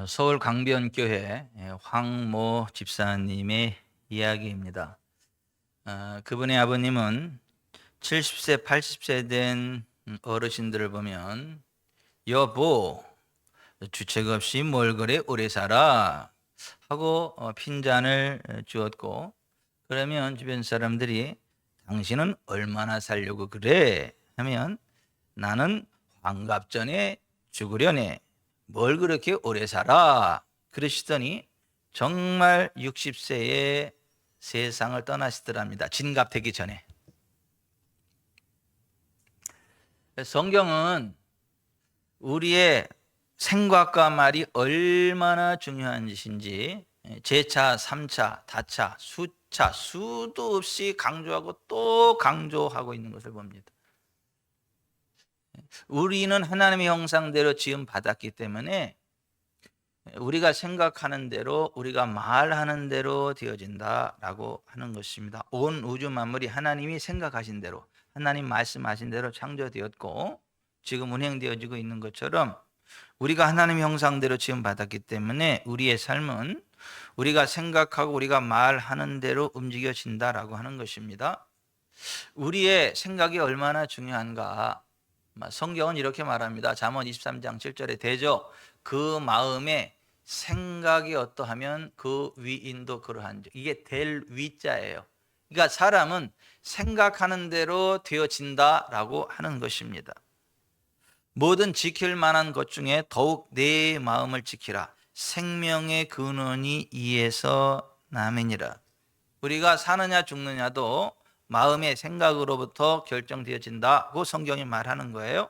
서울 강변교회 황모 집사님의 이야기입니다. 그분의 아버님은 70세, 80세 된 어르신들을 보면 여보, 주책 없이 뭘 그래 오래 살아 하고 핀잔을 주었고, 그러면 주변 사람들이 당신은 얼마나 살려고 그래 하면 나는 환갑 전에 죽으려네, 뭘 그렇게 오래 살아 그러시더니 정말 60세에 세상을 떠나시더랍니다. 진갑되기 전에. 성경은 우리의 생각과 말이 얼마나 중요한 짓인지 제차, 3차, 다차, 수차, 수도 없이 강조하고 또 강조하고 있는 것을 봅니다. 우리는 하나님의 형상대로 지음 받았기 때문에 우리가 생각하는 대로, 우리가 말하는 대로 되어진다라고 하는 것입니다. 온 우주 만물이 하나님이 생각하신 대로, 하나님 말씀하신 대로 창조되었고 지금 운행되어지고 있는 것처럼 우리가 하나님의 형상대로 지음 받았기 때문에 우리의 삶은 우리가 생각하고 우리가 말하는 대로 움직여진다라고 하는 것입니다. 우리의 생각이 얼마나 중요한가? 성경은 이렇게 말합니다. 잠언 23장 7절에 대저 그 마음에 생각이 어떠하면 그 위인도 그러한즉. 이게 될 위자예요. 그러니까 사람은 생각하는 대로 되어진다라고 하는 것입니다. 모든 지킬 만한 것 중에 더욱 내 마음을 지키라. 생명의 근원이 이에서 남이니라. 우리가 사느냐 죽느냐도 마음의 생각으로부터 결정되어진다고 성경이 말하는 거예요.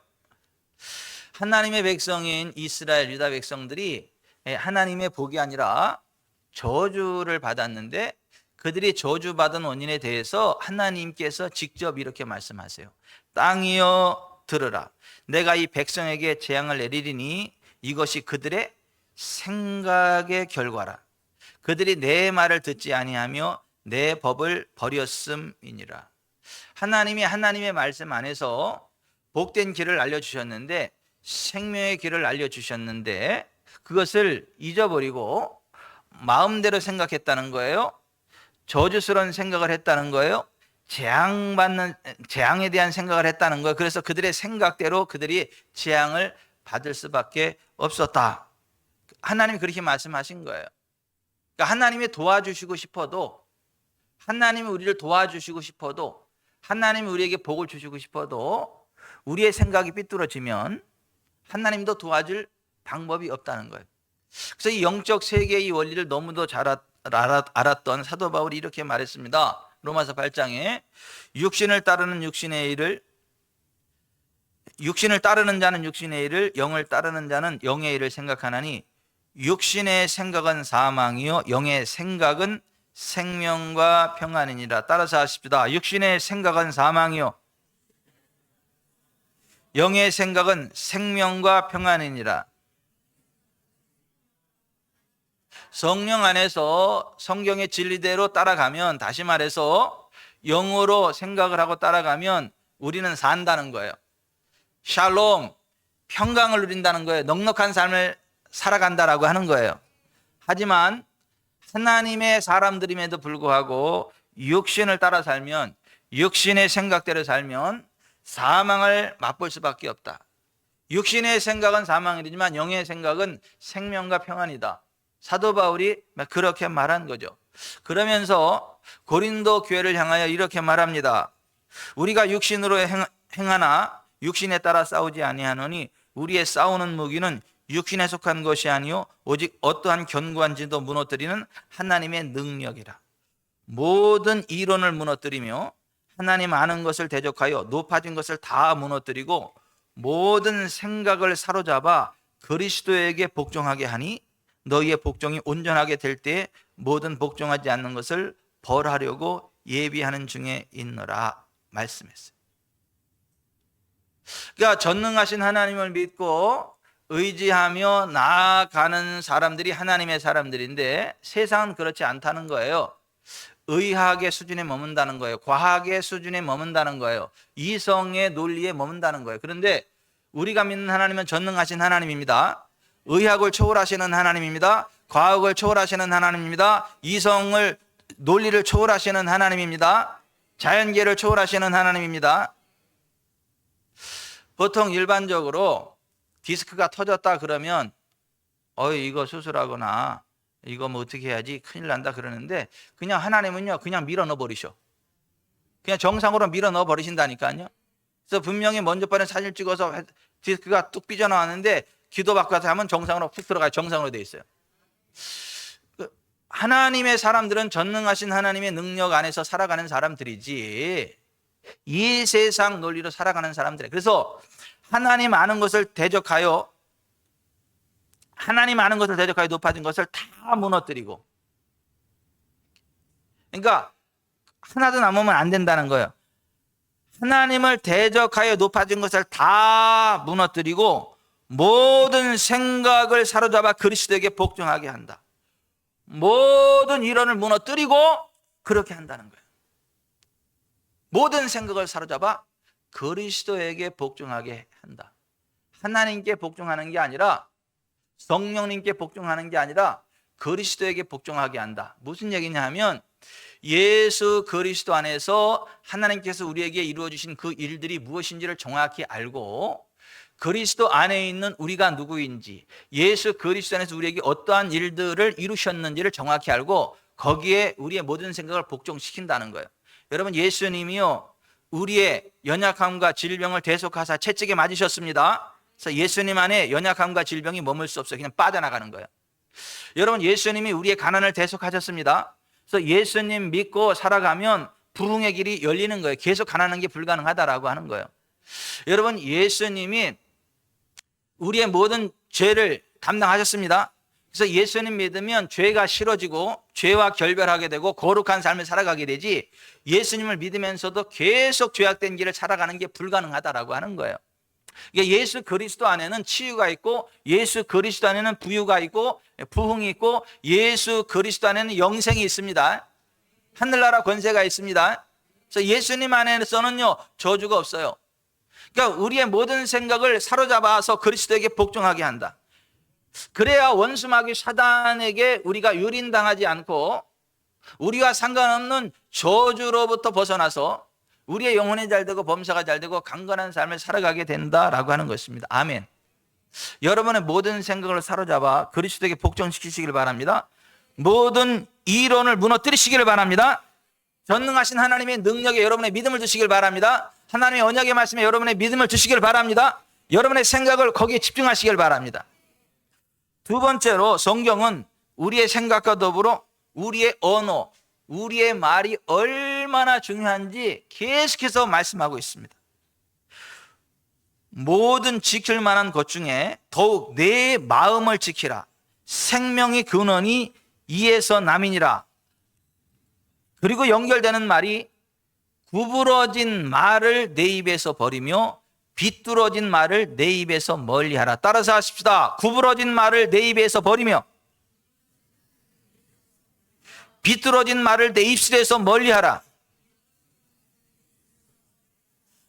하나님의 백성인 이스라엘 유다 백성들이 하나님의 복이 아니라 저주를 받았는데, 그들이 저주받은 원인에 대해서 하나님께서 직접 이렇게 말씀하세요. 땅이여 들으라. 내가 이 백성에게 재앙을 내리리니 이것이 그들의 생각의 결과라. 그들이 내 말을 듣지 아니하며 내 법을 버렸음이니라. 하나님이 하나님의 말씀 안에서 복된 길을 알려주셨는데, 생명의 길을 알려주셨는데 그것을 잊어버리고 마음대로 생각했다는 거예요. 저주스러운 생각을 했다는 거예요. 재앙에 대한 생각을 했다는 거예요. 그래서 그들의 생각대로 그들이 재앙을 받을 수밖에 없었다. 하나님이 그렇게 말씀하신 거예요. 그러니까 하나님이 도와주시고 싶어도, 하나님이 우리를 도와주시고 싶어도, 하나님이 우리에게 복을 주시고 싶어도 우리의 생각이 삐뚤어지면 하나님도 도와줄 방법이 없다는 거예요. 그래서 이 영적 세계의 원리를 너무도 잘 알았던 사도 바울이 이렇게 말했습니다. 로마서 8장에 육신을 따르는 자는 육신의 일을, 영을 따르는 자는 영의 일을 생각하나니 육신의 생각은 사망이요 영의 생각은 생명과 평안이니라. 따라서 하십시다. 육신의 생각은 사망이요 영의 생각은 생명과 평안이니라. 성령 안에서 성경의 진리대로 따라가면, 다시 말해서 영으로 생각을 하고 따라가면 우리는 산다는 거예요. 샬롬, 평강을 누린다는 거예요. 넉넉한 삶을 살아간다라고 하는 거예요. 하지만 하나님의 사람들임에도 불구하고 육신을 따라 살면, 육신의 생각대로 살면 사망을 맛볼 수밖에 없다. 육신의 생각은 사망이지만 영의 생각은 생명과 평안이다. 사도 바울이 그렇게 말한 거죠. 그러면서 고린도 교회를 향하여 이렇게 말합니다. 우리가 육신으로 행하나 육신에 따라 싸우지 아니하노니 우리의 싸우는 무기는 육신에 속한 것이 아니요 오직 어떠한 견고한 진도 무너뜨리는 하나님의 능력이라. 모든 이론을 무너뜨리며 하나님 아는 것을 대적하여 높아진 것을 다 무너뜨리고 모든 생각을 사로잡아 그리스도에게 복종하게 하니 너희의 복종이 온전하게 될 때에 모든 복종하지 않는 것을 벌하려고 예비하는 중에 있노라 말씀했어요. 그러니까 전능하신 하나님을 믿고 의지하며 나아가는 사람들이 하나님의 사람들인데, 세상은 그렇지 않다는 거예요. 의학의 수준에 머문다는 거예요. 과학의 수준에 머문다는 거예요. 이성의 논리에 머문다는 거예요. 그런데 우리가 믿는 하나님은 전능하신 하나님입니다. 의학을 초월하시는 하나님입니다. 과학을 초월하시는 하나님입니다. 이성을, 논리를 초월하시는 하나님입니다. 자연계를 초월하시는 하나님입니다. 보통 일반적으로 디스크가 터졌다 그러면 이거 수술하거나 이거 뭐 어떻게 해야지 큰일 난다 그러는데, 그냥 하나님은요 그냥 밀어 넣어 버리셔. 그냥 정상으로 밀어 넣어 버리신다니까요. 그래서 분명히 먼저 번에 사진 찍어서 디스크가 뚝 삐져나왔는데 기도받고 가서 하면 정상으로 푹 들어가요. 정상으로 돼 있어요. 하나님의 사람들은 전능하신 하나님의 능력 안에서 살아가는 사람들이지 이 세상 논리로 살아가는 사람들이에요. 그래서 하나님 아는 것을 대적하여 높아진 것을 다 무너뜨리고, 그러니까 하나도 남으면 안 된다는 거예요. 하나님을 대적하여 높아진 것을 다 무너뜨리고 모든 생각을 사로잡아 그리스도에게 복종하게 한다. 모든 이론을 무너뜨리고 그렇게 한다는 거예요. 모든 생각을 사로잡아 그리스도에게 복종하게 한다. 하나님께 복종하는 게 아니라, 성령님께 복종하는 게 아니라 그리스도에게 복종하게 한다. 무슨 얘기냐 하면, 예수 그리스도 안에서 하나님께서 우리에게 이루어 주신 그 일들이 무엇인지를 정확히 알고, 그리스도 안에 있는 우리가 누구인지, 예수 그리스도 안에서 우리에게 어떠한 일들을 이루셨는지를 정확히 알고 거기에 우리의 모든 생각을 복종시킨다는 거예요. 여러분, 예수님이요 우리의 연약함과 질병을 대속하사 채찍에 맞으셨습니다. 그래서 예수님 안에 연약함과 질병이 머물 수 없어요. 그냥 빠져나가는 거예요. 여러분, 예수님이 우리의 가난을 대속하셨습니다. 그래서 예수님 믿고 살아가면 부흥의 길이 열리는 거예요. 계속 가난한 게 불가능하다라고 하는 거예요. 여러분, 예수님이 우리의 모든 죄를 담당하셨습니다. 그래서 예수님 믿으면 죄가 싫어지고 죄와 결별하게 되고 거룩한 삶을 살아가게 되지, 예수님을 믿으면서도 계속 죄악된 길을 살아가는 게 불가능하다라고 하는 거예요. 예수 그리스도 안에는 치유가 있고, 예수 그리스도 안에는 부유가 있고, 부흥이 있고, 예수 그리스도 안에는 영생이 있습니다. 하늘나라 권세가 있습니다. 그래서 예수님 안에서는요 저주가 없어요. 그러니까 우리의 모든 생각을 사로잡아서 그리스도에게 복종하게 한다. 그래야 원수마귀 사단에게 우리가 유린당하지 않고 우리와 상관없는 저주로부터 벗어나서 우리의 영혼이 잘되고 범사가 잘되고 강건한 삶을 살아가게 된다라고 하는 것입니다. 아멘. 여러분의 모든 생각을 사로잡아 그리스도에게 복종시키시길 바랍니다. 모든 이론을 무너뜨리시기를 바랍니다. 전능하신 하나님의 능력에 여러분의 믿음을 두시길 바랍니다. 하나님의 언약의 말씀에 여러분의 믿음을 두시길 바랍니다. 여러분의 생각을 거기에 집중하시길 바랍니다. 두 번째로, 성경은 우리의 생각과 더불어 우리의 언어, 우리의 말이 얼마나 중요한지 계속해서 말씀하고 있습니다. 모든 지킬 만한 것 중에 더욱 내 마음을 지키라. 생명의 근원이 이에서 남이니라. 그리고 연결되는 말이, 구부러진 말을 내 입에서 버리며 비뚤어진 말을 내 입에서 멀리하라. 따라서 하십시다. 구부러진 말을 내 입에서 버리며 비뚤어진 말을 내 입술에서 멀리하라.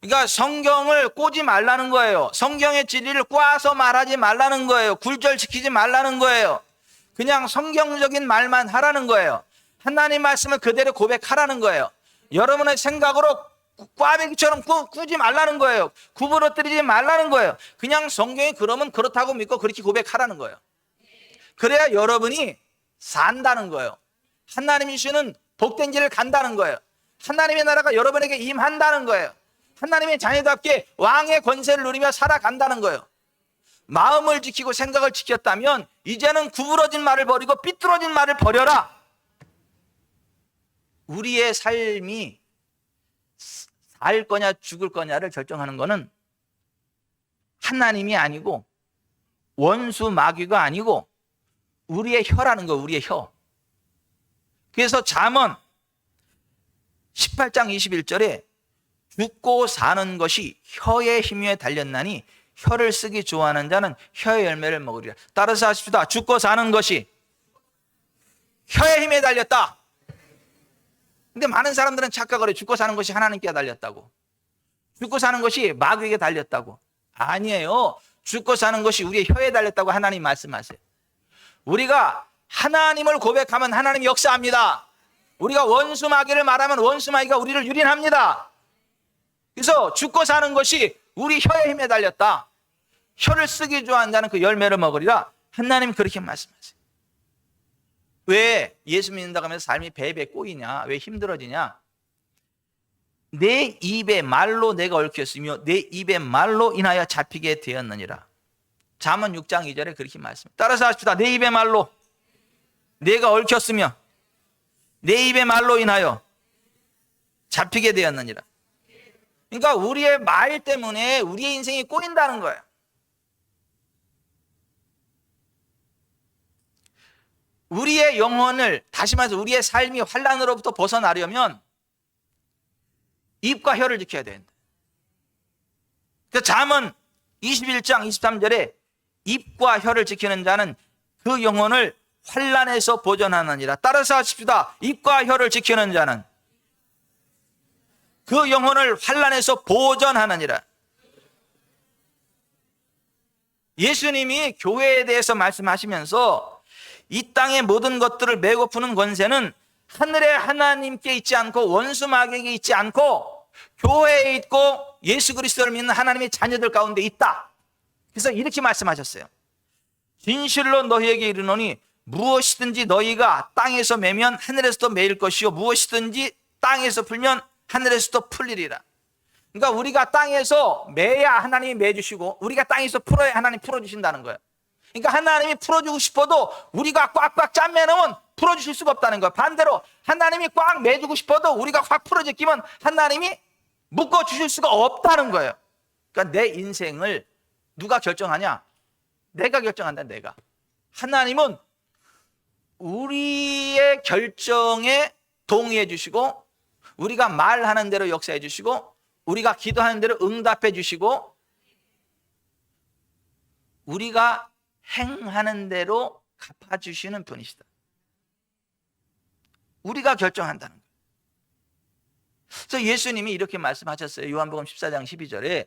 그러니까 성경을 꼬지 말라는 거예요. 성경의 진리를 꽈서 말하지 말라는 거예요. 굴절시키지 말라는 거예요. 그냥 성경적인 말만 하라는 거예요. 하나님 말씀을 그대로 고백하라는 거예요. 여러분의 생각으로 꽈배기처럼 꾸지 말라는 거예요. 구부러뜨리지 말라는 거예요. 그냥 성경이 그러면 그렇다고 믿고 그렇게 고백하라는 거예요. 그래야 여러분이 산다는 거예요. 하나님이 주시는 복된 길을 간다는 거예요. 하나님의 나라가 여러분에게 임한다는 거예요. 하나님의 자녀답게 왕의 권세를 누리며 살아간다는 거예요. 마음을 지키고 생각을 지켰다면 이제는 구부러진 말을 버리고 삐뚤어진 말을 버려라. 우리의 삶이 살 거냐 죽을 거냐를 결정하는 것은 하나님이 아니고 원수 마귀가 아니고 우리의 혀라는 거예요. 우리의 혀. 그래서 잠언 18장 21절에 죽고 사는 것이 혀의 힘에 달렸나니 혀를 쓰기 좋아하는 자는 혀의 열매를 먹으리라. 따라서 하십시다. 죽고 사는 것이 혀의 힘에 달렸다. 근데 많은 사람들은 착각을 해요. 죽고 사는 것이 하나님께 달렸다고. 죽고 사는 것이 마귀에게 달렸다고. 아니에요. 죽고 사는 것이 우리의 혀에 달렸다고 하나님 말씀하세요. 우리가 하나님을 고백하면 하나님이 역사합니다. 우리가 원수 마귀를 말하면 원수 마귀가 우리를 유린합니다. 그래서 죽고 사는 것이 우리 혀의 힘에 달렸다. 혀를 쓰기 좋아하는 자는 그 열매를 먹으리라. 하나님 그렇게 말씀하세요. 왜 예수 믿는다고 하면서 삶이 배에 꼬이냐? 왜 힘들어지냐? 내 입의 말로 내가 얽혔으며 내 입의 말로 인하여 잡히게 되었느니라. 잠언 6장 2절에 그렇게 말씀합니다. 따라서 하십시다. 내 입의 말로 내가 얽혔으며 내 입의 말로 인하여 잡히게 되었느니라. 그러니까 우리의 말 때문에 우리의 인생이 꼬인다는 거예요. 우리의 영혼을, 다시 말해서 우리의 삶이 환난으로부터 벗어나려면 입과 혀를 지켜야 된다. 그 잠언 21장 23절에 입과 혀를 지키는 자는 그 영혼을 환난에서 보존하느니라. 따라서 하십시다. 입과 혀를 지키는 자는 그 영혼을 환난에서 보존하느니라. 예수님이 교회에 대해서 말씀하시면서 이 땅의 모든 것들을 메고 푸는 권세는 하늘의 하나님께 있지 않고 원수 마귀에게 있지 않고 교회에 있고 예수 그리스도를 믿는 하나님의 자녀들 가운데 있다. 그래서 이렇게 말씀하셨어요. 진실로 너희에게 이르노니 무엇이든지 너희가 땅에서 매면 하늘에서도 매일 것이요 무엇이든지 땅에서 풀면 하늘에서도 풀리리라. 그러니까 우리가 땅에서 매야 하나님이 매주시고 우리가 땅에서 풀어야 하나님이 풀어주신다는 거예요. 그러니까 하나님이 풀어주고 싶어도 우리가 꽉꽉 짠매놓으면 풀어주실 수가 없다는 거예요. 반대로 하나님이 꽉 매주고 싶어도 우리가 확 풀어제끼면 하나님이 묶어주실 수가 없다는 거예요. 그러니까 내 인생을 누가 결정하냐? 내가 결정한다. 내가. 하나님은 우리의 결정에 동의해 주시고 우리가 말하는 대로 역사해 주시고 우리가 기도하는 대로 응답해 주시고 우리가 행하는 대로 갚아주시는 분이시다. 우리가 결정한다는 거예요. 그래서 예수님이 이렇게 말씀하셨어요. 요한복음 14장 12절에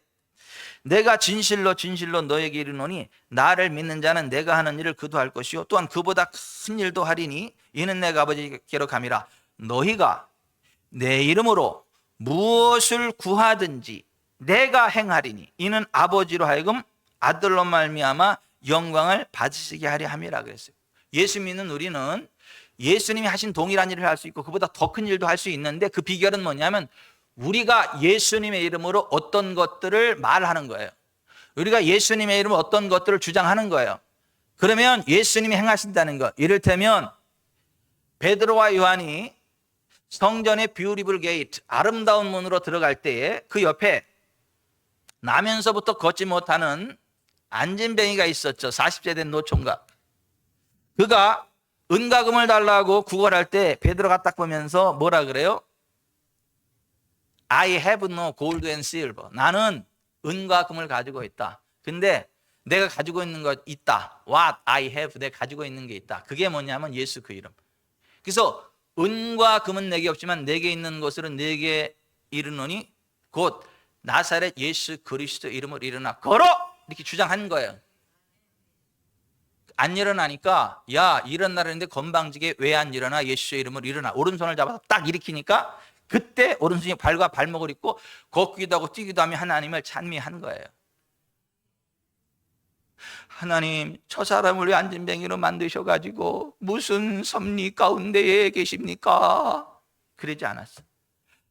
내가 진실로 진실로 너에게 이르노니 나를 믿는 자는 내가 하는 일을 그도 할 것이요 또한 그보다 큰 일도 하리니 이는 내가 아버지께로 감이라. 너희가 내 이름으로 무엇을 구하든지 내가 행하리니 이는 아버지로 하여금 아들로 말미암아 영광을 받으시게 하려 함이라 그랬어요. 예수 믿는 우리는 예수님이 하신 동일한 일을 할 수 있고 그보다 더 큰 일도 할 수 있는데 그 비결은 뭐냐면 우리가 예수님의 이름으로 어떤 것들을 말하는 거예요. 우리가 예수님의 이름으로 어떤 것들을 주장하는 거예요. 그러면 예수님이 행하신다는 것. 이를테면 베드로와 요한이 성전의 뷰티풀 게이트 아름다운 문으로 들어갈 때에 그 옆에 나면서부터 걷지 못하는 안진뱅이가 있었죠. 40세 된 노총각. 그가 은과 금을 달라고 구걸할 때 베드로가 딱 보면서 뭐라 그래요? I have no gold and silver. 나는 은과 금을 가지고 있다. 근데 내가 가지고 있는 것 있다. What I have. 내가 가지고 있는 게 있다. 그게 뭐냐면 예수 그 이름. 그래서 은과 금은 내게 없지만 내게 있는 것으로 내게 이르노니 곧 나사렛 예수 그리스도 이름으로 일어나 걸어! 이렇게 주장한 거예요. 안 일어나니까 야 일어나라는데 건방지게 왜 안 일어나? 예수의 이름으로 일어나. 오른손을 잡아서 딱 일으키니까 그때 오른손이 발과 발목을 잇고 걷기도 하고 뛰기도 하며 하나님을 찬미한 거예요. 하나님 저 사람을 왜 안진뱅이로 만드셔가지고 무슨 섭리 가운데에 계십니까? 그러지 않았어.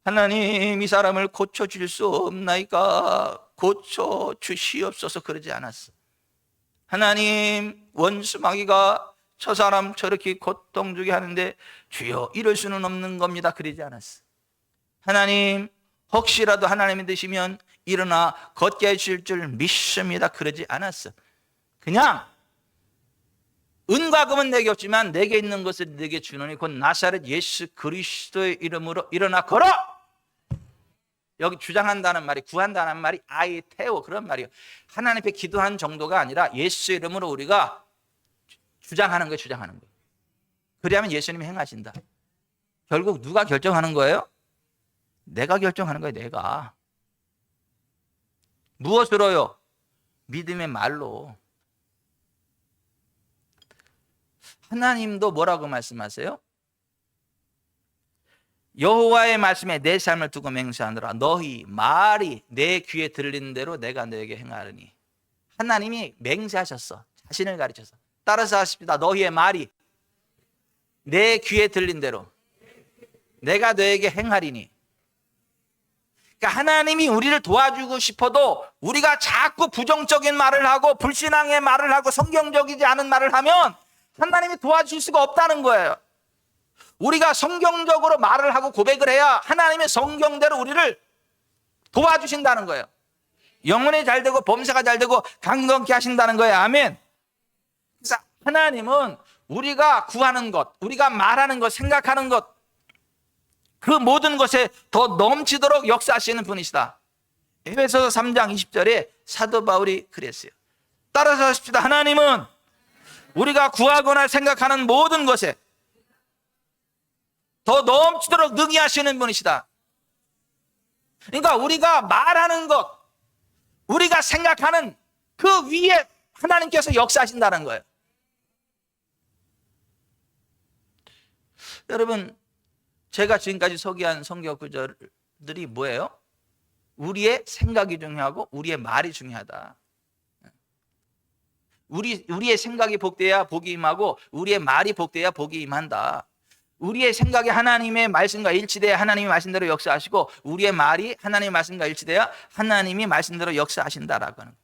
하나님 이 사람을 고쳐줄 수 없나이까? 고쳐주시옵소서. 그러지 않았어. 하나님 원수 마귀가 저 사람 저렇게 고통 주게 하는데 주여 이럴 수는 없는 겁니다. 그러지 않았어. 하나님 혹시라도 하나님이 되시면 일어나 걷게 해주실 줄 믿습니다. 그러지 않았어. 그냥 은과 금은 내게 없지만 내게 있는 것을 내게 주노니 곧 나사렛 예수 그리스도의 이름으로 일어나 걸어. 여기 주장한다는 말이 구한다는 말이 아이테오 그런 말이에요. 하나님 앞에 기도한 정도가 아니라 예수 이름으로 우리가 주장하는 거예요. 주장하는 거예요. 그래야만 예수님이 행하신다. 결국 누가 결정하는 거예요? 내가 결정하는 거예요. 내가. 무엇으로요? 믿음의 말로. 하나님도 뭐라고 말씀하세요? 여호와의 말씀에 내 삶을 두고 맹세하노라. 너희 말이 내 귀에 들리는 대로 내가 너에게 행하리니. 하나님이 맹세하셨어. 자신을 가르쳐서. 따라서 하십니다. 너희의 말이 내 귀에 들린 대로 내가 너에게 행하리니. 그러니까 하나님이 우리를 도와주고 싶어도 우리가 자꾸 부정적인 말을 하고 불신앙의 말을 하고 성경적이지 않은 말을 하면 하나님이 도와줄 수가 없다는 거예요. 우리가 성경적으로 말을 하고 고백을 해야 하나님의 성경대로 우리를 도와주신다는 거예요. 영혼이 잘 되고 범사가 잘 되고 강건케 하신다는 거예요. 아멘. 그래서 하나님은 우리가 구하는 것, 우리가 말하는 것, 생각하는 것, 그 모든 것에 더 넘치도록 역사하시는 분이시다. 에베소서 3장 20절에 사도 바울이 그랬어요. 따라서 하십시다. 하나님은 우리가 구하거나 생각하는 모든 것에 더 넘치도록 능히 하시는 분이시다. 그러니까 우리가 말하는 것, 우리가 생각하는 그 위에 하나님께서 역사하신다는 거예요. 여러분, 제가 지금까지 소개한 성경 구절들이 뭐예요? 우리의 생각이 중요하고 우리의 말이 중요하다. 우리의 생각이 복되어야 복이 임하고 우리의 말이 복되어야 복이 임한다. 우리의 생각이 하나님의 말씀과 일치돼야 하나님의 말씀대로 역사하시고 우리의 말이 하나님의 말씀과 일치돼야 하나님이 말씀대로 역사하신다라고 하는 거예요.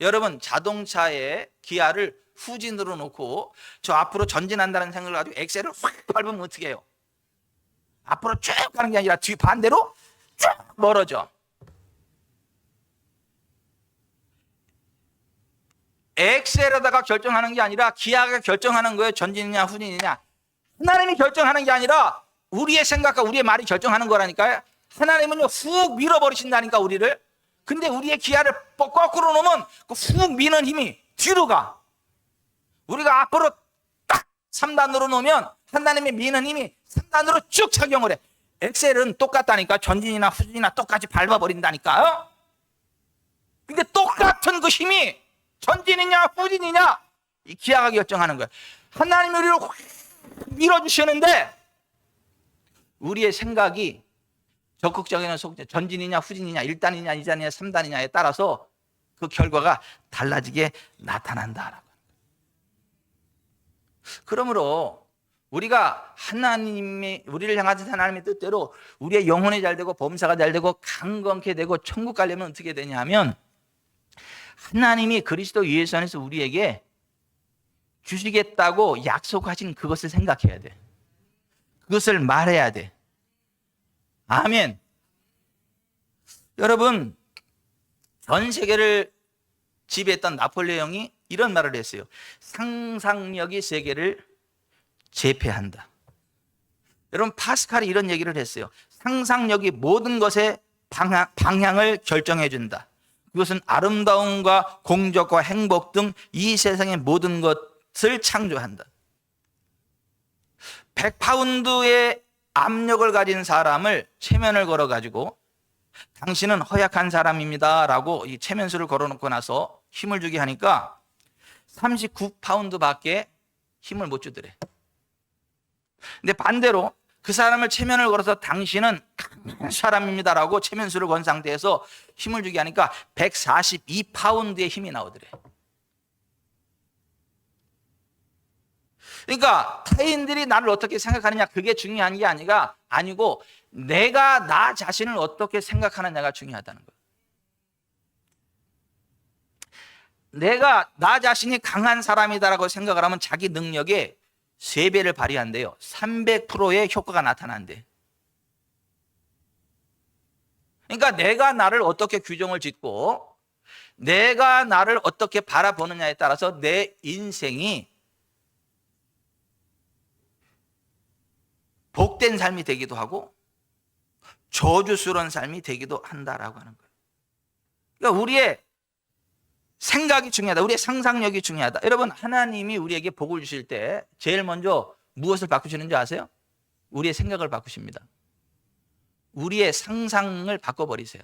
여러분, 자동차의 기아를 후진으로 놓고 저 앞으로 전진한다는 생각을 가지고 엑셀을 확 밟으면 어떻게 해요? 앞으로 쭉 가는 게 아니라 뒤 반대로 쭉 멀어져. 엑셀에다가 결정하는 게 아니라 기아가 결정하는 거예요. 전진이냐 후진이냐. 하나님이 결정하는 게 아니라 우리의 생각과 우리의 말이 결정하는 거라니까요. 하나님은요 훅 밀어버리신다니까 우리를. 근데 우리의 기아를 거꾸로 놓으면 그 훅 미는 힘이 뒤로 가. 우리가 앞으로 딱 3단으로 놓으면 하나님의 미는 힘이 3단으로 쭉 작용을 해. 엑셀은 똑같다니까. 전진이나 후진이나 똑같이 밟아버린다니까. 근데 똑같은 그 힘이 전진이냐 후진이냐 이 기아가 결정하는 거예요. 하나님이 우리를 밀어주시는데 우리의 생각이 적극적이냐 소극적, 전진이냐 후진이냐 1단이냐 2단이냐 3단이냐에 따라서 그 결과가 달라지게 나타난다라고. 그러므로 우리가 하나님이 우리를 향하신 하나님의 뜻대로 우리의 영혼이 잘 되고 범사가 잘 되고 강건케 되고 천국 가려면 어떻게 되냐 하면 하나님이 그리스도 예수 안에서 우리에게 주시겠다고 약속하신 그것을 생각해야 돼. 그것을 말해야 돼. 아멘. 여러분, 전 세계를 지배했던 나폴레옹이 이런 말을 했어요. 상상력이 세계를 제패한다. 여러분, 파스칼이 이런 얘기를 했어요. 상상력이 모든 것의 방향을 결정해 준다. 그것은 아름다움과 공적과 행복 등 이 세상의 모든 것을 창조한다. 100파운드의 압력을 가진 사람을 체면을 걸어가지고 당신은 허약한 사람입니다 라고 이 체면수를 걸어놓고 나서 힘을 주게 하니까 39파운드밖에 힘을 못 주더래. 근데 반대로 그 사람을 체면을 걸어서 당신은 강한 사람입니다 라고 체면수를 건 상태에서 힘을 주게 하니까 142파운드의 힘이 나오더래. 그러니까 타인들이 나를 어떻게 생각하느냐 그게 중요한 게 아니고 내가 나 자신을 어떻게 생각하느냐가 중요하다는 거예요. 내가 나 자신이 강한 사람이다라고 생각을 하면 자기 능력의 3배를 발휘한대요. 300%의 효과가 나타난대. 그러니까 내가 나를 어떻게 규정을 짓고 내가 나를 어떻게 바라보느냐에 따라서 내 인생이 복된 삶이 되기도 하고 저주스러운 삶이 되기도 한다라고 하는 거예요. 그러니까 우리의 생각이 중요하다. 우리의 상상력이 중요하다. 여러분, 하나님이 우리에게 복을 주실 때 제일 먼저 무엇을 바꾸시는지 아세요? 우리의 생각을 바꾸십니다. 우리의 상상을 바꿔버리세요.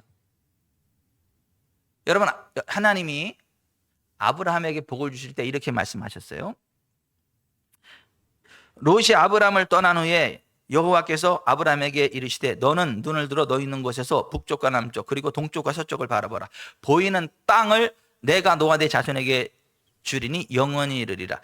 여러분, 하나님이 아브라함에게 복을 주실 때 이렇게 말씀하셨어요. 롯이 아브라함을 떠난 후에 여호와께서 아브라함에게 이르시되 너는 눈을 들어 너 있는 곳에서 북쪽과 남쪽 그리고 동쪽과 서쪽을 바라보라. 보이는 땅을 내가 너와 내 자손에게 주리니 영원히 이르리라.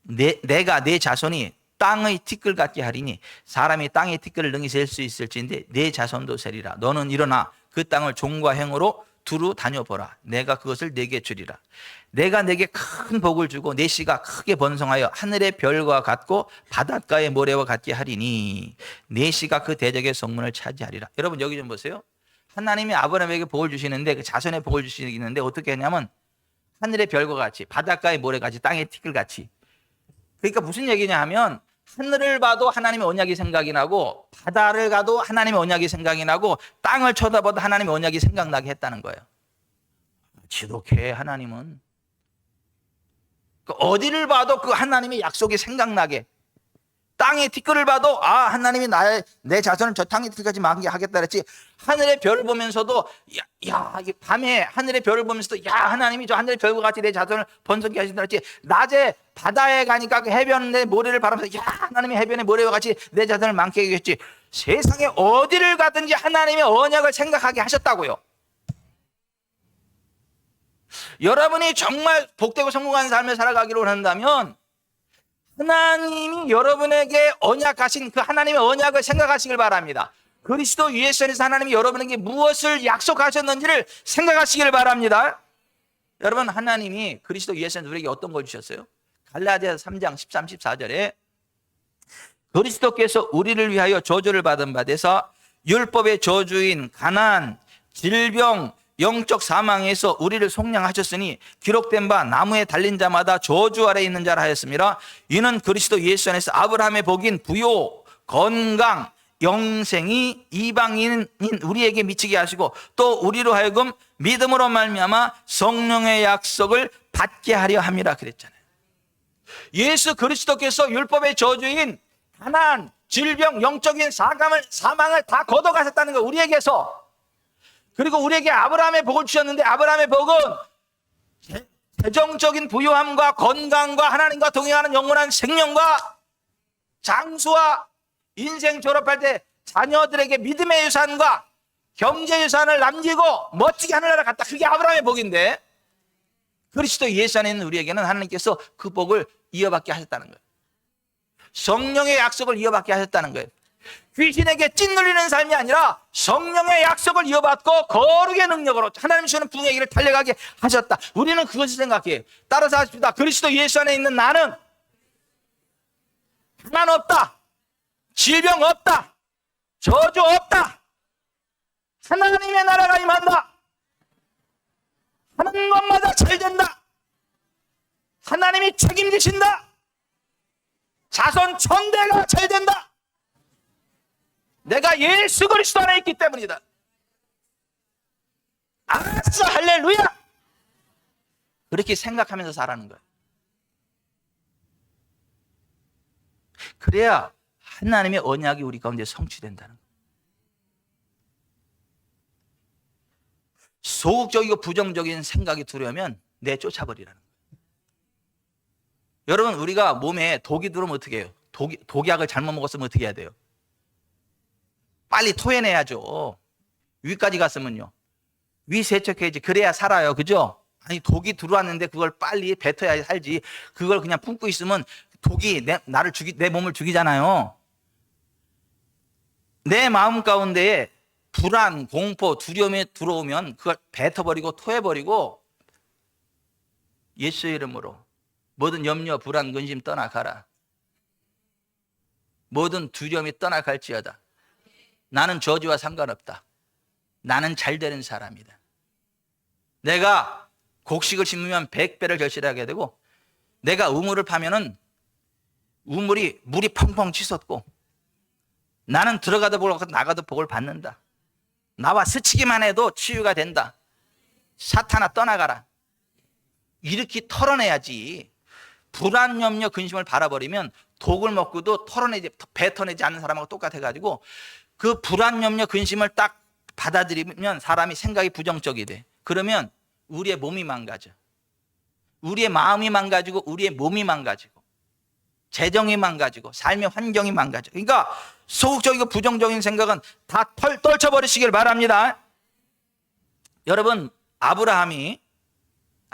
내가 내 자손이 땅의 티끌 같게 하리니 사람이 땅의 티끌을 능히 셀 수 있을지인데 내 자손도 세리라. 너는 일어나 그 땅을 종과 행으로 두루 다녀보라. 내가 그것을 내게 주리라. 내가 내게 큰 복을 주고 내 씨가 크게 번성하여 하늘의 별과 같고 바닷가의 모래와 같게 하리니 내 씨가 그 대적의 성문을 차지하리라. 여러분 여기 좀 보세요. 하나님이 아브라함에게 복을 주시는데 그 자손의 복을 주시는데 어떻게 하냐면 하늘의 별과 같이 바닷가의 모래같이 땅의 티끌같이. 그러니까 무슨 얘기냐 하면 하늘을 봐도 하나님의 언약이 생각이 나고 바다를 가도 하나님의 언약이 생각이 나고 땅을 쳐다봐도 하나님의 언약이 생각나게 했다는 거예요. 지독해 하나님은. 어디를 봐도 그 하나님의 약속이 생각나게. 땅의 티끌을 봐도 하나님이 내 자손을 저 땅의 티끌까지 만게 하겠다 그랬지. 하늘의 별을 보면서도 밤에 하늘의 별을 보면서도 하나님이 저 하늘의 별과 같이 내 자손을 번성케 하신다 그랬지. 낮에 바다에 가니까 그 해변의 모래를 바라면서 하나님이 해변의 모래와 같이 내 자손을 많게 하겠지. 세상에 어디를 가든지 하나님의 언약을 생각하게 하셨다고요. 여러분이 정말 복되고 성공한 삶을 살아가기를 원한다면 하나님이 여러분에게 언약하신 그 하나님의 언약을 생각하시길 바랍니다. 그리스도 예수 안에서 하나님이 여러분에게 무엇을 약속하셨는지를 생각하시길 바랍니다. 여러분 하나님이 그리스도 예수 안에서 우리에게 어떤 걸 주셨어요? 갈라디아서 3장 13, 14절에 그리스도께서 우리를 위하여 저주를 받은 바 되사 율법의 저주인 가난, 질병, 영적 사망에서 우리를 속량하셨으니 기록된 바 나무에 달린 자마다 저주 아래 있는 자라 하였습니다. 이는 그리스도 예수 안에서 아브라함의 복인 부요, 건강, 영생이 이방인인 우리에게 미치게 하시고 또 우리로 하여금 믿음으로 말미암아 성령의 약속을 받게 하려 함이라 그랬잖아요. 예수 그리스도께서 율법의 저주인 가난, 질병, 영적인 사망을 다 걷어가셨다는 거 우리에게서. 그리고 우리에게 아브라함의 복을 주셨는데 아브라함의 복은 재정적인 부유함과 건강과 하나님과 동행하는 영원한 생명과 장수와 인생 졸업할 때 자녀들에게 믿음의 유산과 경제 유산을 남기고 멋지게 하늘나라 갔다. 그게 아브라함의 복인데 그리스도 예수 안에 있는 우리에게는 하나님께서 그 복을 이어받게 하셨다는 거예요. 성령의 약속을 이어받게 하셨다는 거예요. 귀신에게 찐눌리는 삶이 아니라 성령의 약속을 이어받고 거룩의 능력으로 하나님 주시는 부흥의 길을 달려가게 하셨다. 우리는 그것을 생각해. 따라서 하십시다. 그리스도 예수 안에 있는 나는 가난 없다, 질병 없다, 저주 없다. 하나님의 나라가 임한다. 하는 것마다 잘 된다. 하나님이 책임지신다. 자손 천대가 잘 된다. 내가 예수 그리스도 안에 있기 때문이다. 알았어, 할렐루야. 그렇게 생각하면서 살아가는 거예요. 그래야 하나님의 언약이 우리 가운데 성취된다는 거예요. 소극적이고 부정적인 생각이 들어오면 내쫓아버리라는 거예요. 여러분 우리가 몸에 독이 들어오면 어떻게 해요? 독약을 잘못 먹었으면 어떻게 해야 돼요? 빨리 토해내야죠. 위까지 갔으면요. 위 세척해야지. 그래야 살아요. 그죠? 아니 독이 들어왔는데 그걸 빨리 뱉어야 살지. 그걸 그냥 품고 있으면 독이 내 몸을 죽이잖아요. 내 마음 가운데에 불안, 공포, 두려움이 들어오면 그걸 뱉어버리고 토해버리고 예수의 이름으로 모든 염려, 불안, 근심 떠나가라. 모든 두려움이 떠나갈지어다. 나는 저주와 상관없다. 나는 잘 되는 사람이다. 내가 곡식을 심으면 100배를 결실하게 되고 내가 우물을 파면은 물이 펑펑 치솟고 나는 들어가도 복을 받고 나가도 복을 받는다. 나와 스치기만 해도 치유가 된다. 사탄아 떠나가라. 이렇게 털어내야지. 불안, 염려, 근심을 바라버리면 독을 먹고도 뱉어내지 않는 사람하고 똑같아가지고 그 불안, 염려, 근심을 딱 받아들이면 사람이 생각이 부정적이 돼. 그러면 우리의 몸이 망가져. 우리의 마음이 망가지고 우리의 몸이 망가지고 재정이 망가지고 삶의 환경이 망가지고, 그러니까 소극적이고 부정적인 생각은 다 떨쳐버리시길 바랍니다. 여러분,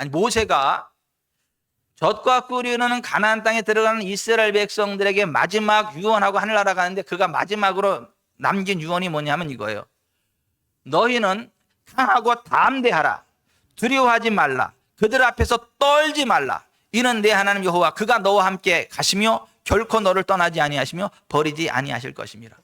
모세가 젖과 꿀이 흐르는 가나안 땅에 들어가는 이스라엘 백성들에게 마지막 유언하고 하늘나라 가는데, 그가 마지막으로 남긴 유언이 뭐냐면 이거예요. 너희는 강하고 담대하라. 두려워하지 말라. 그들 앞에서 떨지 말라. 이는 내 하나님 여호와 그가 너와 함께 가시며 결코 너를 떠나지 아니하시며 버리지 아니하실 것입니다.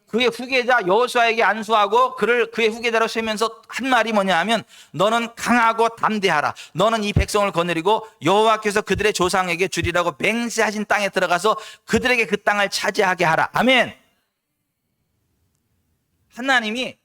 그의 후계자 여호수아에게 안수하고 그를 그의 후계자로 세우면서 한 말이 뭐냐 하면, 너는 강하고 담대하라. 너는 이 백성을 거느리고 여호와께서 그들의 조상에게 주리라고 맹세하신 땅에 들어가서 그들에게 그 땅을 차지하게 하라. 아멘. 하나님이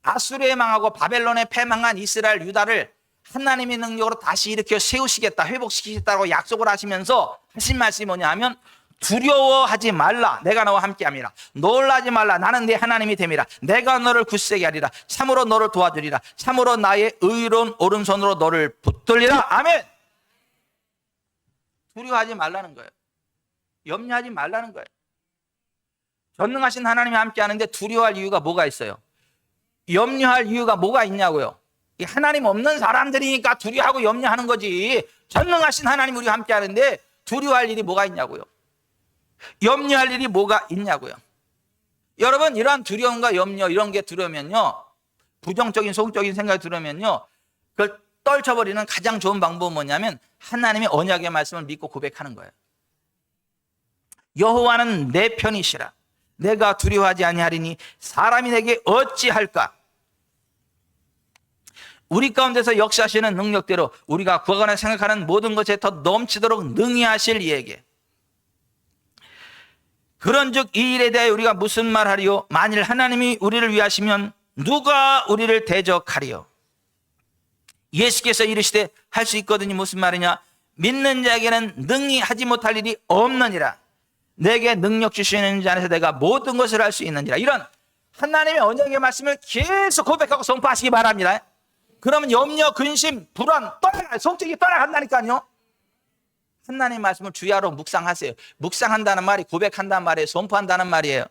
아수르에 망하고 바벨론에 패망한 이스라엘 유다를 하나님의 능력으로 다시 일으켜 세우시겠다, 회복시키겠다고 약속을 하시면서 하신 말씀이 뭐냐 하면, 두려워하지 말라. 내가 너와 함께함이라. 놀라지 말라. 나는 네 하나님이 됨이라. 내가 너를 굳세게 하리라. 참으로 너를 도와주리라. 참으로 나의 의로운 오른손으로 너를 붙들리라. 아멘. 두려워하지 말라는 거예요. 염려하지 말라는 거예요. 전능하신 하나님이 함께하는데 두려워할 이유가 뭐가 있어요? 염려할 이유가 뭐가 있냐고요? 이 하나님 없는 사람들이니까 두려워하고 염려하는 거지. 전능하신 하나님 우리와 함께하는데 두려워할 일이 뭐가 있냐고요? 염려할 일이 뭐가 있냐고요? 여러분, 이러한 두려움과 염려, 이런 게 들어오면요, 부정적인 소극적인 생각이 들어오면요, 그걸 떨쳐버리는 가장 좋은 방법은 뭐냐면 하나님의 언약의 말씀을 믿고 고백하는 거예요. 여호와는 내 편이시라. 내가 두려워하지 아니하리니 사람이 내게 어찌할까? 우리 가운데서 역사하시는 능력대로 우리가 구하거나 생각하는 모든 것에 더 넘치도록 능히 하실 이에게, 그런즉 이 일에 대하여 우리가 무슨 말하리요? 만일 하나님이 우리를 위하시면 누가 우리를 대적하리요? 예수께서 이르시되 할 수 있거든요. 무슨 말이냐? 믿는 자에게는 능히 하지 못할 일이 없느니라. 내게 능력 주시는 자 안에서 내가 모든 것을 할 수 있느니라. 이런 하나님의 언약의 말씀을 계속 고백하고 선포하시기 바랍니다. 그러면 염려, 근심, 불안, 속죄기 떠나간다니까요. 하나님의 말씀을 주야로 묵상하세요. 묵상한다는 말이 고백한다는 말이에요. 선포한다는 말이에요.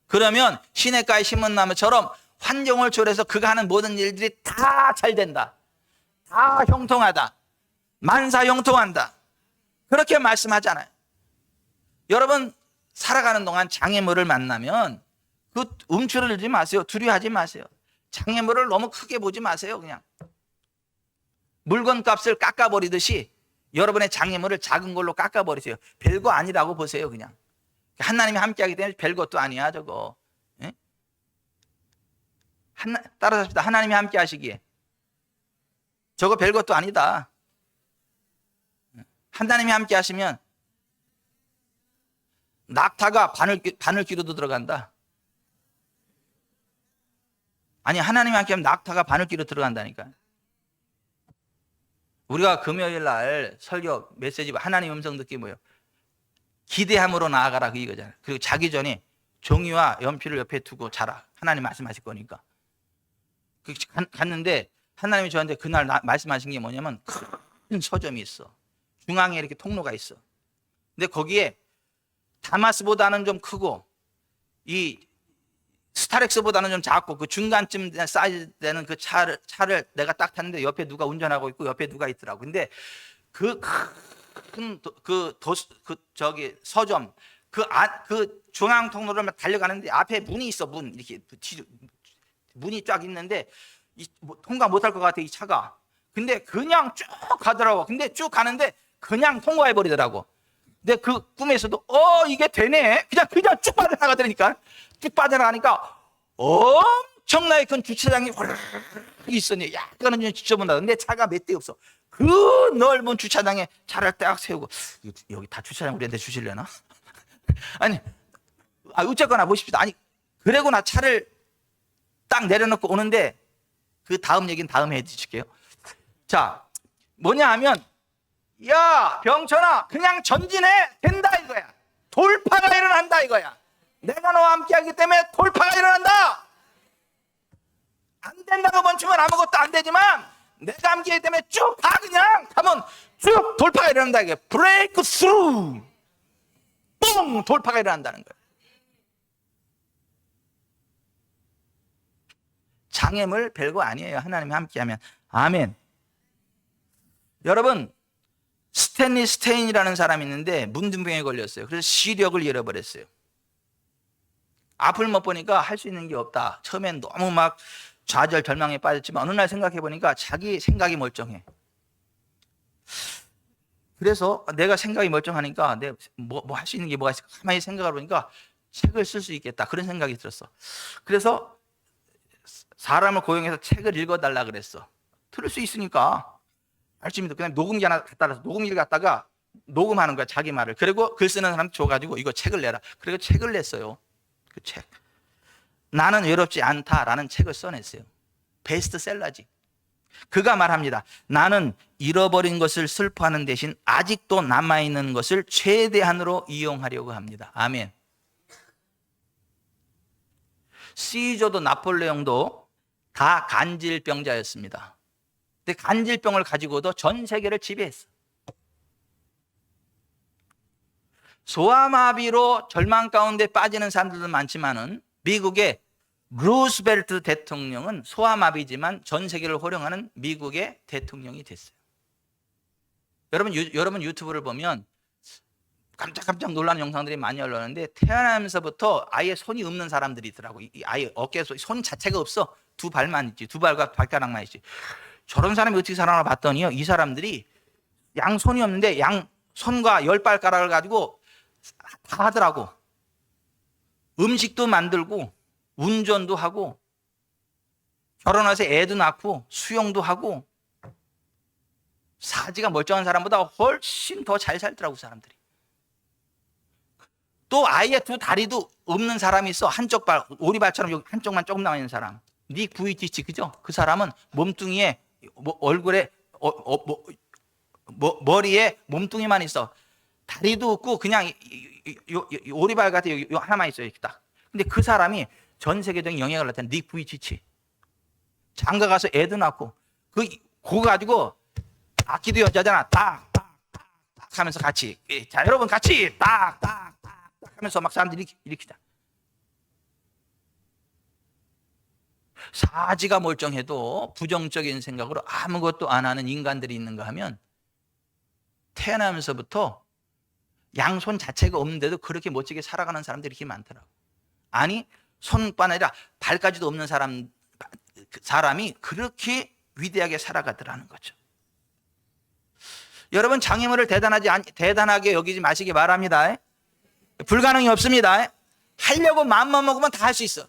그러면 시냇가에 심은 나무처럼 환경을 초래해서 그가 하는 모든 일들이 다 잘 된다, 다 형통하다, 만사 형통한다, 그렇게 말씀하잖아요. 여러분, 살아가는 동안 장애물을 만나면 그 움츠러 들지 마세요. 두려워하지 마세요. 장애물을 너무 크게 보지 마세요. 그냥 물건값을 깎아버리듯이 여러분의 장애물을 작은 걸로 깎아버리세요. 별거 아니라고 보세요. 그냥 하나님이 함께하기 때문에 별것도 아니야 저거. 예? 따라잡시다. 하나님이 함께하시기에 저거 별것도 아니다. 하나님이 함께하시면 낙타가 바늘귀로도 들어간다. 아니, 하나님이 함께하면 낙타가 바늘귀로 들어간다니까. 우리가 금요일 날 설교 메시지 하나님 음성 듣기 뭐예요? 기대함으로 나아가라, 그 이거잖아요. 그리고 자기 전에 종이와 연필을 옆에 두고 자라. 하나님 말씀하실 거니까. 갔는데 하나님이 저한테 그날 말씀하신 게 뭐냐면, 큰 서점이 있어. 중앙에 이렇게 통로가 있어. 근데 거기에 다마스보다는 좀 크고 이 스타렉스보다는 좀 작고 그 중간쯤 사이즈 되는 그 차를 내가 딱 탔는데 옆에 누가 운전하고 있고 옆에 누가 있더라고. 근데 그 큰 서점 그 중앙 통로를 달려가는데 앞에 문이 있어. 이렇게 문이 쫙 있는데 통과 못할 것 같아, 이 차가. 근데 그냥 쭉 가더라고. 근데 쭉 가는데 그냥 통과해 버리더라고. 근데 그 꿈에서도 이게 되네. 그냥 쭉 빠져나가더라니까. 쭉 빠져나가니까 엄청나게 큰 주차장이 확 있었네. 약간은 좀 지저분하다. 근데 차가 몇 대 없어. 그 넓은 주차장에 차를 딱 세우고, 여기 다 주차장 우리한테 주시려나? 아니, 어쨌거나 보십시다. 아니, 그러고 나 차를 딱 내려놓고 오는데 그 다음 얘기는 다음에 해주실게요. 자, 뭐냐 하면, 야, 병천아, 그냥 전진해. 된다 이거야. 돌파가 일어난다 이거야. 내가 너와 함께하기 때문에 돌파가 일어난다. 안 된다고 멈추면 아무것도 안 되지만 내가 함께하기 때문에 쭉 가. 그냥 가면 쭉 돌파가 일어난다. 이게 브레이크 스루. 뻥 돌파가 일어난다는 거예요. 장애물 별거 아니에요. 하나님이 함께하면. 아멘. 여러분, 스탠리 스테인이라는 사람이 있는데 문둥병에 걸렸어요. 그래서 시력을 잃어버렸어요. 앞을 못 보니까 할 수 있는 게 없다. 처음엔 너무 막 좌절절망에 빠졌지만 어느 날 생각해 보니까 자기 생각이 멀쩡해. 그래서 내가 생각이 멀쩡하니까 내가 뭐 할 수 있는 게 뭐가 있을까? 가만히 생각해 보니까 책을 쓸 수 있겠다. 그런 생각이 들었어. 그래서 사람을 고용해서 책을 읽어달라 그랬어. 들을 수 있으니까. 알지도 그냥 녹음기 하나 갖다 놔서 녹음기를 갖다가 녹음하는 거야, 자기 말을. 그리고 글 쓰는 사람 줘가지고 이거 책을 내라. 그리고 책을 냈어요. 그 책. 나는 외롭지 않다라는 책을 써냈어요. 베스트셀러지. 그가 말합니다. 나는 잃어버린 것을 슬퍼하는 대신 아직도 남아있는 것을 최대한으로 이용하려고 합니다. 아멘. 시저도 나폴레옹도 다 간질병자였습니다. 근데 간질병을 가지고도 전 세계를 지배했어. 소아마비로 절망 가운데 빠지는 사람들도 많지만은 미국의 루스벨트 대통령은 소아마비지만 전 세계를 호령하는 미국의 대통령이 됐어요. 여러분 유튜브를 보면 깜짝깜짝 놀라는 영상들이 많이 올라오는데 태어나면서부터 아예 손이 없는 사람들이 있더라고. 아예 어깨에 손 자체가 없어. 두 발만 있지. 두 발과 발가락만 있지. 저런 사람이 어떻게 살아나 봤더니요, 이 사람들이 양손이 없는데 양손과 10발가락을 가지고 다 하더라고. 음식도 만들고 운전도 하고 결혼해서 애도 낳고 수영도 하고 사지가 멀쩡한 사람보다 훨씬 더 잘 살더라고, 사람들이. 또 아예 두 다리도 없는 사람이 있어. 한쪽 발, 오리발처럼 여기 한쪽만 조금 남아 있는 사람. 닉 부이티치, 그죠? 그 사람은 몸뚱이에 얼굴에 머리에 몸뚱이만 있어. 다리도 없고 그냥 오리발 같은 요 하나만 있어요, 이렇게 딱. 근데 그 사람이 전 세계적인 영향을 나타낸 닉 부이티치. 장가 가서 애도 낳고 그거 가지고 악기도 여자잖아. 딱 하면서 같이. 자, 여러분 같이 딱 하면서 막 사람들이 일으키자. 사지가 멀쩡해도 부정적인 생각으로 아무것도 안 하는 인간들이 있는가 하면 태어나면서부터 양손 자체가 없는데도 그렇게 멋지게 살아가는 사람들이 이렇게 많더라고. 아니, 손뿐 아니라 발까지도 없는 사람이 그렇게 위대하게 살아가더라는 거죠. 여러분, 장애물을 대단하게 여기지 마시기 바랍니다. 불가능이 없습니다. 하려고 마음만 먹으면 다 할 수 있어.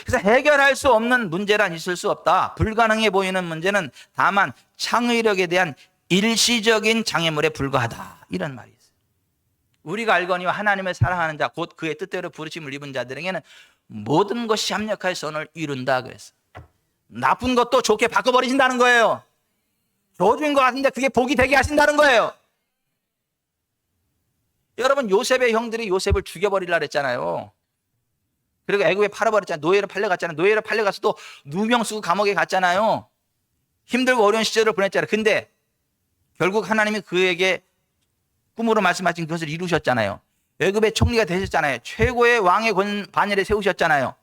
그래서 해결할 수 없는 문제란 있을 수 없다. 불가능해 보이는 문제는 다만 창의력에 대한 일시적인 장애물에 불과하다. 이런 말이 있어요. 우리가 알거니와 하나님을 사랑하는 자, 곧 그의 뜻대로 부르심을 입은 자들에게는 모든 것이 합력하여 선을 이룬다 그랬어. 나쁜 것도 좋게 바꿔버리신다는 거예요. 저주인 것 같은데 그게 복이 되게 하신다는 거예요. 여러분, 요셉의 형들이 요셉을 죽여버리려고 했잖아요. 그리고 애굽에 팔아버렸잖아요. 노예로 팔려갔잖아요. 노예로 팔려가서도 누명 쓰고 감옥에 갔잖아요. 힘들고 어려운 시절을 보냈잖아요. 근데 결국 하나님이 그에게 꿈으로 말씀하신 그것을 이루셨잖아요. 애굽의 총리가 되셨잖아요. 최고의 왕의 반열에 세우셨잖아요.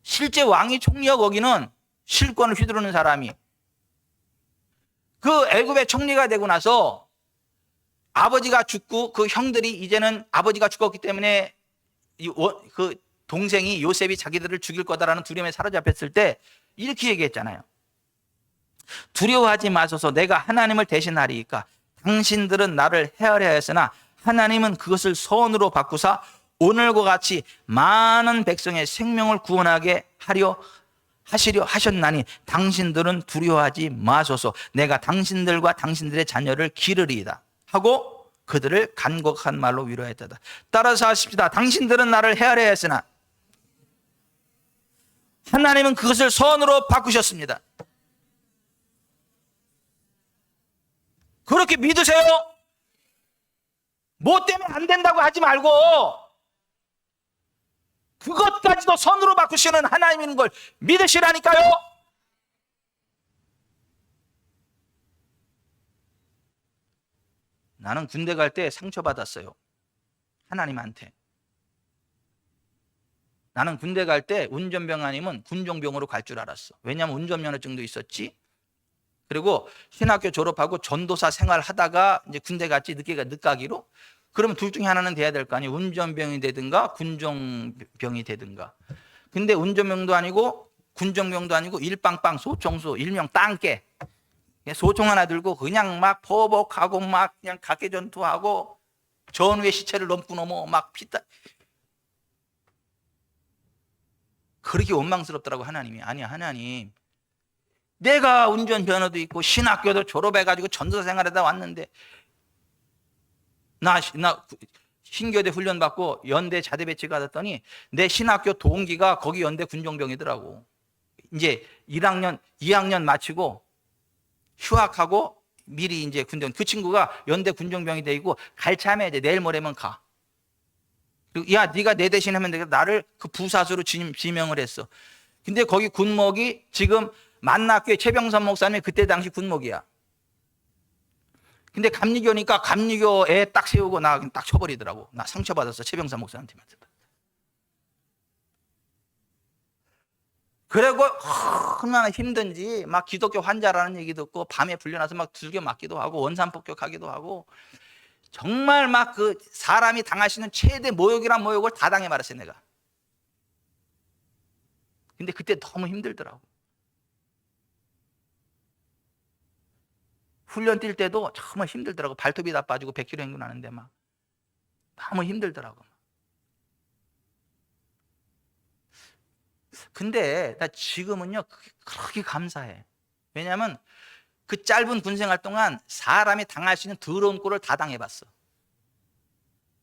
실제 왕이 총리여 거기는 실권을 휘두르는 사람이. 그 애굽의 총리가 되고 나서 아버지가 죽고 그 형들이 이제는 아버지가 죽었기 때문에 그 동생이 요셉이 자기들을 죽일 거다라는 두려움에 사로잡혔을 때 이렇게 얘기했잖아요. 두려워하지 마소서, 내가 하나님을 대신하리이까. 당신들은 나를 헤아려 했으나 하나님은 그것을 선으로 바꾸사 오늘과 같이 많은 백성의 생명을 구원하게 하시려 하셨나니 당신들은 두려워하지 마소서, 내가 당신들과 당신들의 자녀를 기르리이다 하고 그들을 간곡한 말로 위로했다. 따라서 하십시다. 당신들은 나를 헤아려 했으나 하나님은 그것을 선으로 바꾸셨습니다. 그렇게 믿으세요. 뭐 때문에 안 된다고 하지 말고 그것까지도 선으로 바꾸시는 하나님인 걸 믿으시라니까요. 나는 군대 갈 때 상처받았어요. 하나님한테. 나는 군대 갈 때 운전병 아니면 군종병으로 갈 줄 알았어. 왜냐하면 운전면허증도 있었지. 그리고 신학교 졸업하고 전도사 생활하다가 이제 군대 갔지, 늦가기로. 그러면 둘 중에 하나는 돼야 될 거 아니에요. 운전병이 되든가 군종병이 되든가. 근데 운전병도 아니고 군종병도 아니고 일빵빵 소총수, 일명 땅개. 소총 하나 들고 그냥 막 포복하고 막 그냥 각개전투하고 전우의 시체를 넘고 넘어 막 피따. 그렇게 원망스럽더라고 하나님이. 아니야, 하나님. 내가 운전면허도 있고 신학교도 졸업해가지고 전도사 생활하다 왔는데 나 신교대 훈련 받고 연대 자대 배치 받았더니 내 신학교 동기가 거기 연대 군종병이더라고. 이제 1학년, 2학년 마치고 휴학하고 미리 이제 군종. 그 친구가 연대 군종병이 돼 있고 갈 참에 이제 내일 모레면 가. 그리고 야, 네가 내 대신 하면 되겠다. 나를 그 부사수로 지명을 했어. 근데 거기 군목이 지금 만나교회 최병선 목사님이 그때 당시 군목이야. 근데 감리교니까 감리교에 딱 세우고 나 딱 쳐버리더라고. 나 상처받았어, 최병선 목사한테. 그리고 얼마나 힘든지 막 기독교 환자라는 얘기 듣고 밤에 불려나서 막 들겨 맞기도 하고 원산폭격하기도 하고 정말 막 그 사람이 당할 수 있는 최대 모욕이란 모욕을 다 당해말았어요, 내가. 근데 그때 너무 힘들더라고. 훈련 뛸 때도 정말 힘들더라고. 발톱이 다 빠지고 100km 행군하는데 막 너무 힘들더라고. 근데 나 지금은요 그렇게 감사해. 왜냐하면 그 짧은 군생활 동안 사람이 당할 수 있는 더러운 꼴을 다 당해봤어.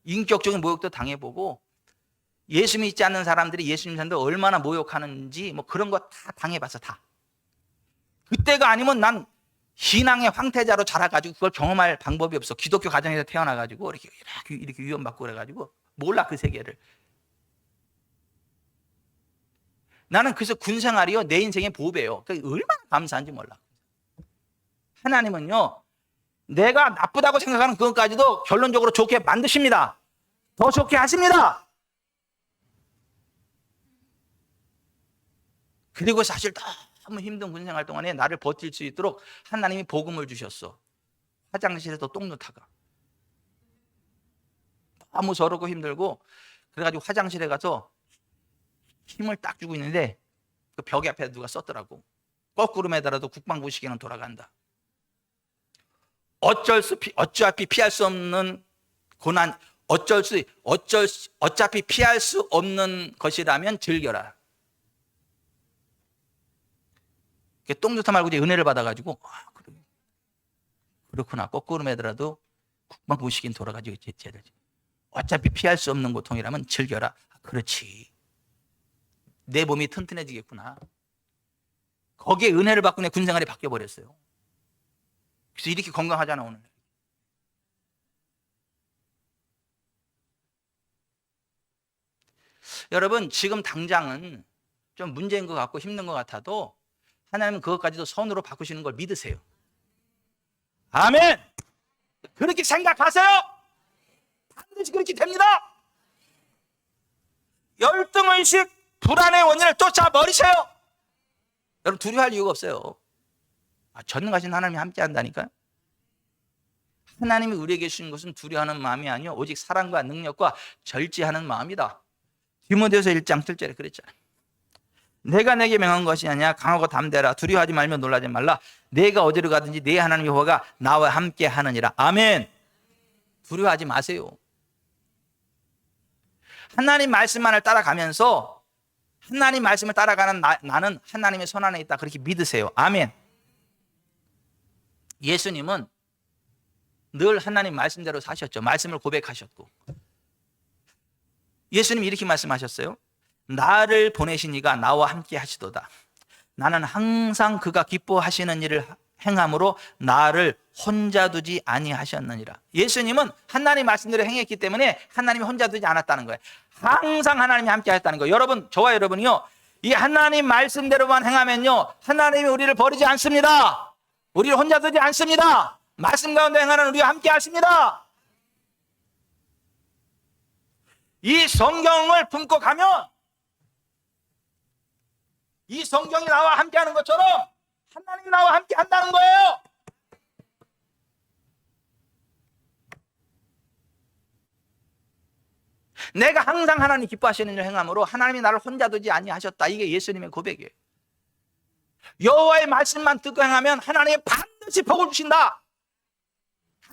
인격적인 모욕도 당해보고 예수 믿지 않는 사람들이 예수 믿는 사람들 얼마나 모욕하는지 뭐 그런 거 다 당해봤어. 다. 그때가 아니면 난 신앙의 황태자로 자라가지고 그걸 경험할 방법이 없어. 기독교 가정에서 태어나가지고 이렇게 위험받고 그래가지고 몰라 그 세계를. 나는 그래서 군생활이요 내 인생의 보배예요. 그러니까 얼마나 감사한지 몰라. 하나님은요 내가 나쁘다고 생각하는 그것까지도 결론적으로 좋게 만드십니다. 더 좋게 하십니다. 그리고 사실 너무 힘든 군생활 동안에 나를 버틸 수 있도록 하나님이 복음을 주셨어. 화장실에서 똥 누다가 너무 서럽고 힘들고 그래가지고 화장실에 가서 힘을 딱 주고 있는데 그 벽 앞에 누가 썼더라고. 거꾸로 매달아도 국방부 시계는 돌아간다. 어차피 피할 수 없는 고난, 어차피 피할 수 없는 것이라면 즐겨라. 똥 좋다 말고 이제 은혜를 받아가지고 그렇구나. 거꾸로 매더라도 국방부 시계는 돌아가지고 어차피 피할 수 없는 고통이라면 즐겨라. 그렇지. 내 몸이 튼튼해지겠구나. 거기에 은혜를 받고 내 군생활이 바뀌어버렸어요. 그래서 이렇게 건강하잖아 오늘. 여러분 지금 당장은 좀 문제인 것 같고 힘든 것 같아도 하나님은 그것까지도 선으로 바꾸시는 걸 믿으세요. 아멘. 그렇게 생각하세요. 반드시 그렇게 됩니다. 열등의식 불안의 원인을 쫓아버리세요. 여러분 두려워할 이유가 없어요. 전능하신 하나님이 함께 한다니까요. 하나님이 우리에게 주신 것은 두려워하는 마음이 아니요 오직 사랑과 능력과 절제하는 마음이다. 디모데후서 1장 7절에 그랬잖아요. 내가 내게 명한 것이 아니야. 강하고 담대라. 두려워하지 말며 놀라지 말라. 내가 어디로 가든지 내 하나님 여호와가 나와 함께 하느니라. 아멘. 두려워하지 마세요. 하나님 말씀만을 따라가면서 하나님 말씀을 따라가는 나는 하나님의 손 안에 있다. 그렇게 믿으세요. 아멘. 예수님은 늘 하나님 말씀대로 사셨죠. 말씀을 고백하셨고 예수님이 이렇게 말씀하셨어요. 나를 보내신 이가 나와 함께 하시도다. 나는 항상 그가 기뻐하시는 일을 행함으로 나를 혼자 두지 아니하셨느니라. 예수님은 하나님 말씀대로 행했기 때문에 하나님이 혼자 두지 않았다는 거예요. 항상 하나님이 함께 하셨다는 거예요. 여러분, 저와 여러분이요 이 하나님 말씀대로만 행하면요 하나님이 우리를 버리지 않습니다. 우리를 혼자 두지 않습니다. 말씀 가운데 행하는 우리와 함께 하십니다. 이 성경을 품고 가면 이 성경이 나와 함께 하는 것처럼 하나님이 나와 함께 한다는 거예요. 내가 항상 하나님 기뻐하시는 일 행함으로 하나님이 나를 혼자 두지 아니하셨다. 이게 예수님의 고백이에요. 여호와의 말씀만 듣고 행하면 하나님이 반드시 복을 주신다.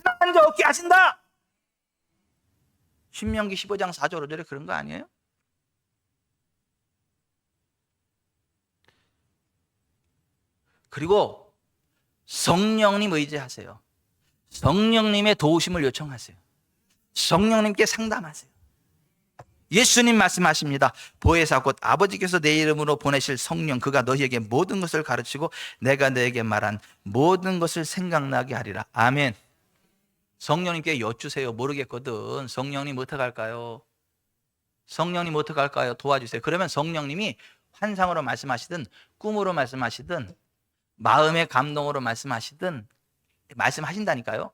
하나님 얻게 하신다. 신명기 15장 4절 5절에 그런 거 아니에요? 그리고 성령님 의지하세요. 성령님의 도우심을 요청하세요. 성령님께 상담하세요. 예수님 말씀하십니다. 보혜사 곧 아버지께서 내 이름으로 보내실 성령, 그가 너희에게 모든 것을 가르치고 내가 너에게 말한 모든 것을 생각나게 하리라. 아멘. 성령님께 여쭈세요. 모르겠거든. 성령님 어떻게 할까요? 성령님 어떻게 할까요? 도와주세요. 그러면 성령님이 환상으로 말씀하시든 꿈으로 말씀하시든 마음의 감동으로 말씀하시든 말씀하신다니까요.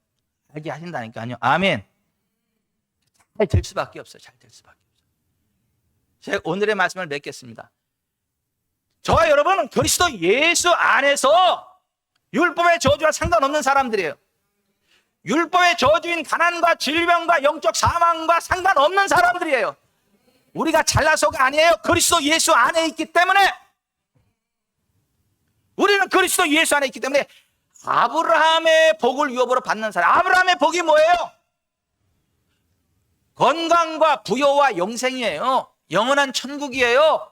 알게 하신다니까요. 아멘. 잘 될 수밖에 없어요. 잘 될 수밖에 없어요. 제가 오늘의 말씀을 맺겠습니다. 저와 여러분은 그리스도 예수 안에서 율법의 저주와 상관없는 사람들이에요. 율법의 저주인 가난과 질병과 영적 사망과 상관없는 사람들이에요. 우리가 잘나서가 아니에요. 그리스도 예수 안에 있기 때문에, 우리는 그리스도 예수 안에 있기 때문에 아브라함의 복을 유업으로 받는 사람. 아브라함의 복이 뭐예요? 건강과 부여와 영생이에요. 영원한 천국이에요.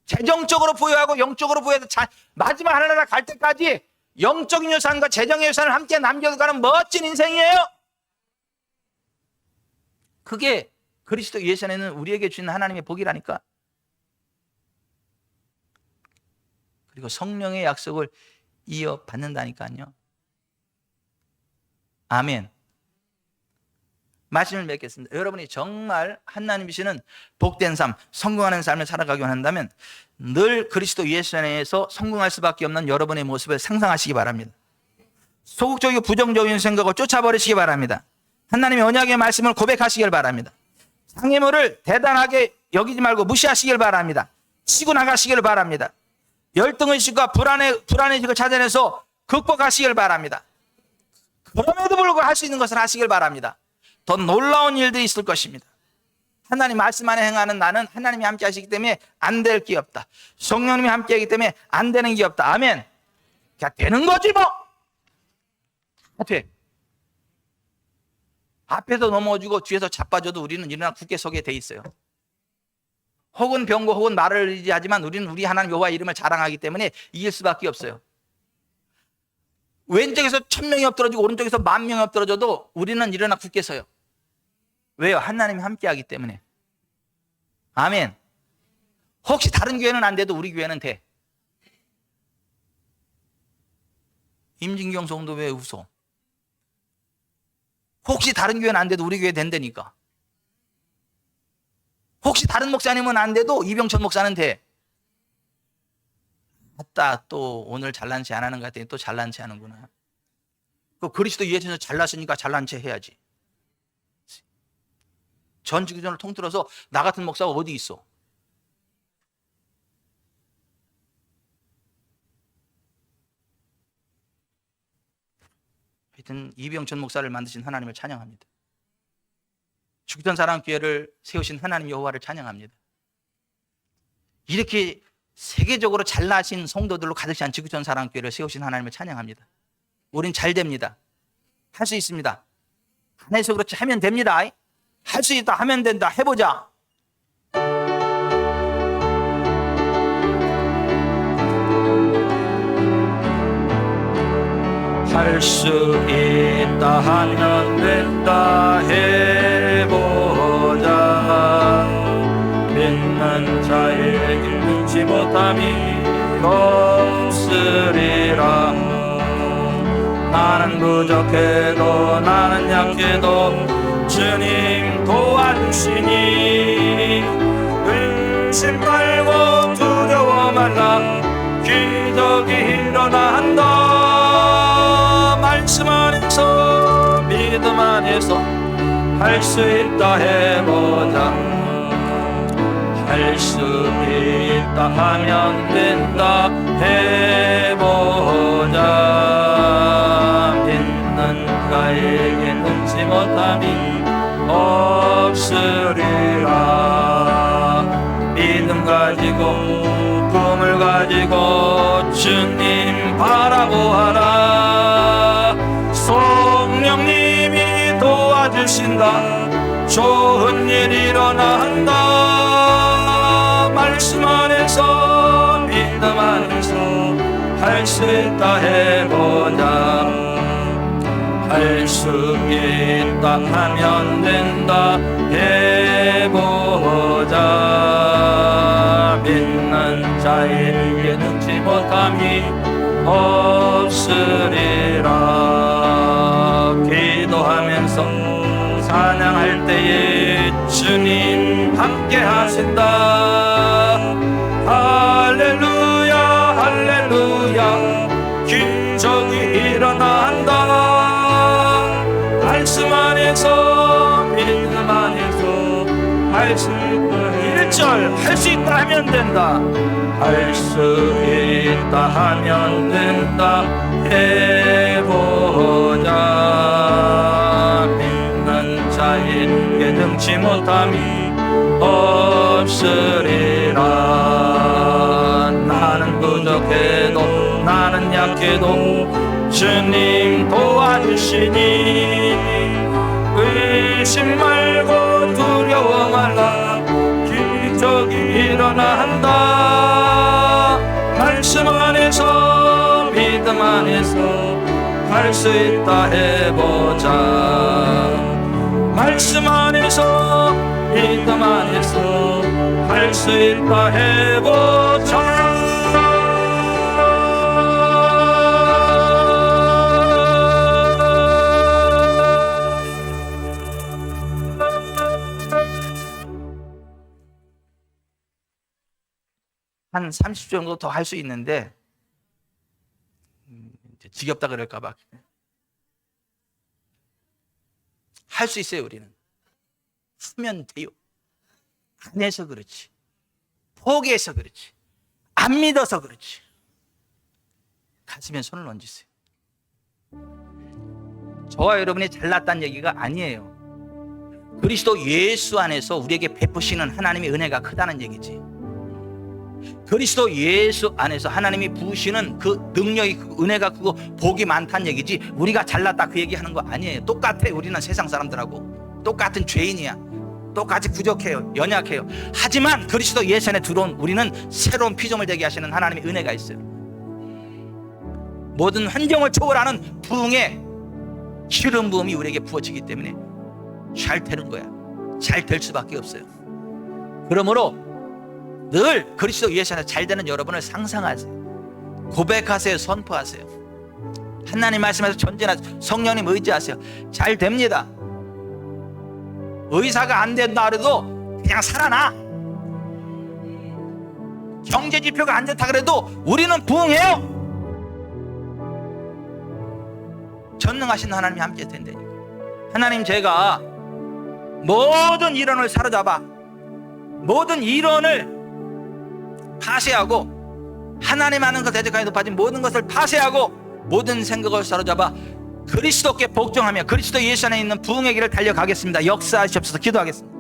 재정적으로 부여하고 영적으로 부여해서 마지막 하늘나라 갈 때까지 영적인 유산과 재정의 유산을 함께 남겨가는 멋진 인생이에요. 그게 그리스도 예수 안에 있는 우리에게 주신 하나님의 복이라니까. 그리고 성령의 약속을 이어받는다니까요. 아멘. 말씀을 맺겠습니다. 여러분이 정말 하나님이시는 복된 삶, 성공하는 삶을 살아가기 원한다면 늘 그리스도 예수 안에서 성공할 수밖에 없는 여러분의 모습을 상상하시기 바랍니다. 소극적이고 부정적인 생각을 쫓아버리시기 바랍니다. 하나님의 언약의 말씀을 고백하시길 바랍니다. 장애물을 대단하게 여기지 말고 무시하시길 바랍니다. 치고 나가시길 바랍니다. 열등의식과 불안의식을 찾아내서 극복하시길 바랍니다. 그럼에도 불구하고 할 수 있는 것을 하시길 바랍니다. 더 놀라운 일들이 있을 것입니다. 하나님 말씀 안에 행하는 나는 하나님이 함께 하시기 때문에 안 될 게 없다. 성령님이 함께 하기 때문에 안 되는 게 없다. 아멘. 그냥 되는 거지 뭐. 다 돼. 앞에서 넘어지고 뒤에서 자빠져도 우리는 일어나 굳게 서게 돼 있어요. 혹은 병고 혹은 말을 의지하지만 우리는 우리 하나님 여호와 이름을 자랑하기 때문에 이길 수밖에 없어요. 왼쪽에서 1000명이 엎드러지고 오른쪽에서 10,000명이 엎드러져도 우리는 일어나 굳게 서요. 왜요? 하나님이 함께하기 때문에. 아멘. 혹시 다른 교회는 안 돼도 우리 교회는 돼. 임진경 성도 왜 웃어? 혹시 다른 교회는 안 돼도 우리 교회 된다니까. 혹시 다른 목사님은 안 돼도 이병천 목사는 돼. 맞다, 또 오늘 잘난 체 안 하는 것 같더니 또 잘난 체 하는구나. 그 그리스도 예수에서 잘났으니까 잘난 체 해야지. 전 지구전을 통틀어서 나 같은 목사가 어디 있어? 하여튼 이병천 목사를 만드신 하나님을 찬양합니다. 죽던 사랑 교회를 세우신 하나님 여호와를 찬양합니다. 이렇게 세계적으로 잘나신 성도들로 가득 찬 지구촌 사랑교회를 세우신 하나님을 찬양합니다. 우린 잘 됩니다. 할 수 있습니다. 안 해서 그렇지 하면 됩니다. 할 수 있다 하면 된다. 해보자. 할 수 있다 하면 된다. 해보자. 믿는 자에게 능치 못함이 없으리라. 나는 부족해도 나는 약해도 주님 도와주시니 의심 말고 두려워 말라. 기적이 일어난다. 말씀을 안에서 할 수 있다 해보자. 할 수 있다 하면 된다 해보자. 믿는 자에게 능치 못함이 없으리라. 믿음 가지고 꿈을 가지고 주님 바라보아라. 성령님이 도와주신다. 좋은 일 일어난다. 말씀 안에서 믿음 안에서 할 수 있다 해보자. 할 수 있다 하면 된다 해보자. 믿는 자에게 능치 못함이 없으리라. 기도하면서 찬양할 때에 주님 함께 하신다. 할렐루야 할렐루야. 기적이 일어난다. 말씀 안에서 믿음 안에서 할 수 있다. 1절 할 수 있다 하면 된다. 할 수 있다 하면 된다 해보자. 믿는 자에게 능치 못함이 없으리라. 나는 부족해도 나는 약해도 주님 도와주시니 의심 말고 두려워 말라. 기적이 일어난다. 말씀 안에서 믿음 안에서 할 수 있다 해보자. 말씀 안에서 믿음 안에서 할 수 있다 해보자. 한 30초 정도 더 할 수 있는데 지겹다 그럴까봐 할 수 있어요. 우리는 하면 돼요. 안 해서 그렇지, 포기해서 그렇지, 안 믿어서 그렇지. 가슴에 손을 얹으세요. 저와 여러분이 잘났다는 얘기가 아니에요. 그리스도 예수 안에서 우리에게 베푸시는 하나님의 은혜가 크다는 얘기지. 그리스도 예수 안에서 하나님이 부으시는 그 능력이, 그 은혜가 크고 복이 많다는 얘기지, 우리가 잘났다 그 얘기하는 거 아니에요. 똑같아. 우리는 세상 사람들하고 똑같은 죄인이야. 똑같이 부족해요. 연약해요. 하지만 그리스도 예수 안에 들어온 우리는 새로운 피조물 되게 하시는 하나님의 은혜가 있어요. 모든 환경을 초월하는 부흥의 기름 부음이 우리에게 부어지기 때문에 잘 되는 거야. 잘 될 수밖에 없어요. 그러므로 늘 그리스도 예수 안에 잘 되는 여러분을 상상하세요. 고백하세요. 선포하세요. 하나님 말씀에서 전진하세요. 성령님 의지하세요. 잘 됩니다. 의사가 안 된다 그래도 그냥 살아나. 경제 지표가 안 좋다 그래도 우리는 부흥해요. 전능하신 하나님이 함께 된다니까. 하나님, 제가 모든 이론을 사로잡아 모든 이론을 파쇄하고 하나님 하는 것 대적하여 높아진 모든 것을 파쇄하고 모든 생각을 사로잡아 그리스도께 복종하며 그리스도 예수 안에 있는 부흥의 길을 달려가겠습니다. 역사하시옵소서. 기도하겠습니다.